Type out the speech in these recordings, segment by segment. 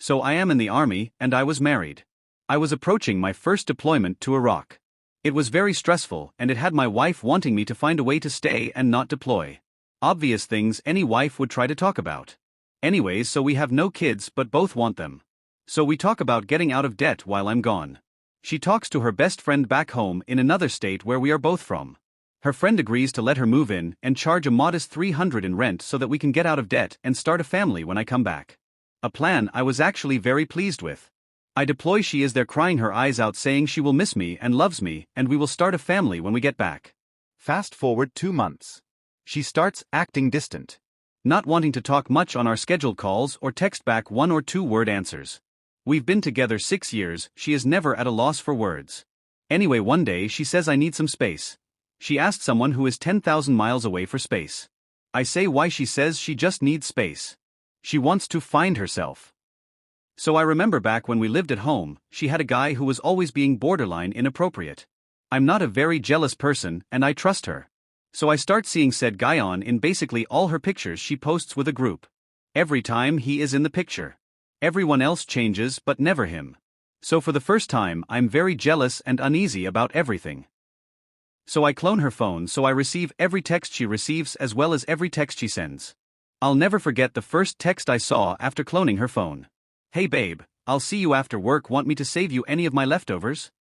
So I am in the army, and I was married. I was approaching my first deployment to Iraq. It was very stressful, and it had my wife wanting me to find a way to stay and not deploy. Obvious things any wife would try to talk about. Anyways, so we have no kids but both want them. So we talk about getting out of debt while I'm gone. She talks to her best friend back home in another state where we are both from. Her friend agrees to let her move in and charge a modest $300 in rent so that we can get out of debt and start a family when I come back. A plan I was actually very pleased with. I deploy, she is there crying her eyes out saying she will miss me and loves me and we will start a family when we get back. Fast forward 2 months. She starts acting distant. Not wanting to talk much on our scheduled calls or text back 1 or 2 word answers. We've been together 6 years, she is never at a loss for words. Anyway, one day she says I need some space. She asked someone who is 10,000 miles away for space. I say why, she says she just needs space. She wants to find herself. So I remember back when we lived at home, she had a guy who was always being borderline inappropriate. I'm not a very jealous person and I trust her. So I start seeing said guy on in basically all her pictures she posts with a group. Every time he is in the picture. Everyone else changes but never him. So for the first time I'm very jealous and uneasy about everything. So I clone her phone so I receive every text she receives as well as every text she sends. I'll never forget the first text I saw after cloning her phone. Hey babe, I'll see you after work, want me to save you any of my leftovers?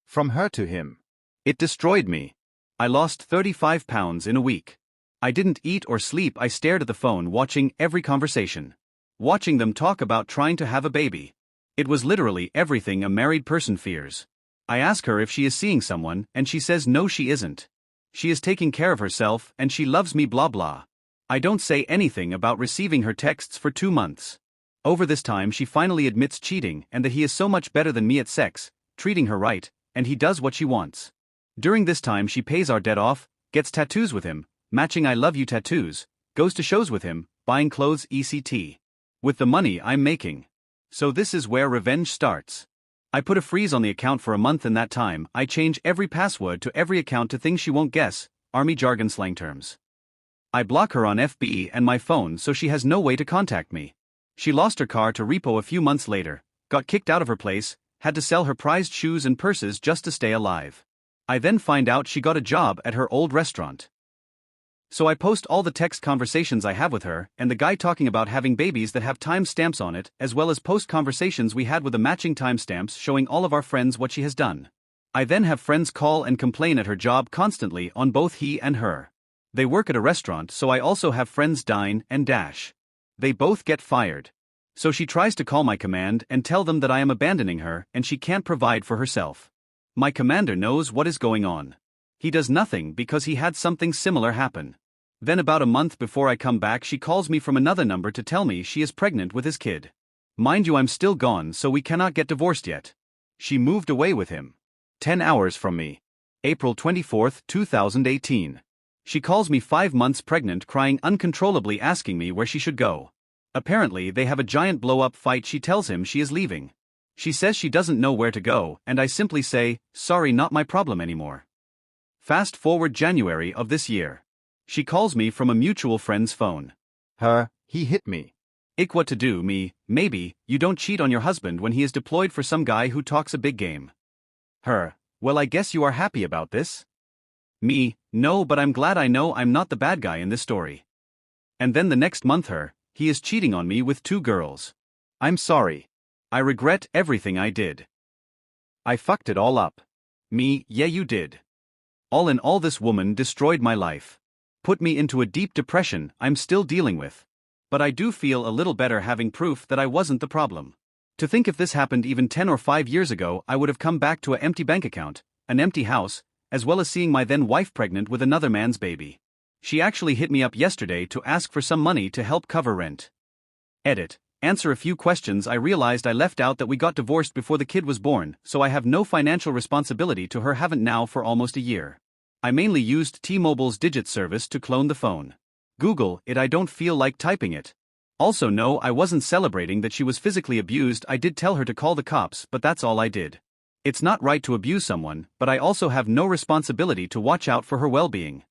From her to him. It destroyed me. I lost 35 pounds in a week. I didn't eat or sleep, I stared at the phone watching every conversation. Watching them talk about trying to have a baby. It was literally everything a married person fears. I ask her if she is seeing someone and she says no, she isn't. She is taking care of herself and she loves me, blah blah. I don't say anything about receiving her texts for 2 months. Over this time she finally admits cheating and that he is so much better than me at sex, treating her right, and he does what she wants. During this time she pays our debt off, gets tattoos with him, matching I love you tattoos, goes to shows with him, buying clothes etc. With the money I'm making. So this is where revenge starts. I put a freeze on the account for a month. In that time I change every password to every account to things she won't guess, army jargon slang terms. I block her on FB and my phone so she has no way to contact me. She lost her car to repo a few months later, got kicked out of her place, had to sell her prized shoes and purses just to stay alive. I then find out she got a job at her old restaurant. So I post all the text conversations I have with her and the guy talking about having babies that have time stamps on it, as well as post conversations we had with the matching timestamps showing all of our friends what she has done. I then have friends call and complain at her job constantly on both he and her. They work at a restaurant, so I also have friends dine and dash. They both get fired. So she tries to call my command and tell them that I am abandoning her and she can't provide for herself. My commander knows what is going on. He does nothing because he had something similar happen. Then about a month before I come back she calls me from another number to tell me she is pregnant with his kid. Mind you, I'm still gone, so we cannot get divorced yet. She moved away with him. 10 hours from me. April 24, 2018. She calls me 5 months pregnant, crying uncontrollably, asking me where she should go. Apparently they have a giant blow-up fight. She tells him she is leaving. She says she doesn't know where to go and I simply say, sorry, not my problem anymore. Fast forward January of this year. She calls me from a mutual friend's phone. He hit me. Ik, what to do? Me, maybe, you don't cheat on your husband when he is deployed for some guy who talks a big game. Well, I guess you are happy about this? Me, no, but I'm glad I know I'm not the bad guy in this story. And then the next month he is cheating on me with 2 girls. I'm sorry. I regret everything I did. I fucked it all up. Me, yeah, you did. All in all, this woman destroyed my life. Put me into a deep depression I'm still dealing with. But I do feel a little better having proof that I wasn't the problem. To think if this happened even 10 or 5 years ago, I would have come back to an empty bank account, an empty house, as well as seeing my then wife pregnant with another man's baby. She actually hit me up yesterday to ask for some money to help cover rent. Edit. Answer a few questions. I realized I left out that we got divorced before the kid was born, so I have no financial responsibility to her, haven't now for almost a year. I mainly used T-Mobile's Digit service to clone the phone. Google it, I don't feel like typing it. Also no, I wasn't celebrating that she was physically abused. I did tell her to call the cops, but that's all I did. It's not right to abuse someone, but I also have no responsibility to watch out for her well-being.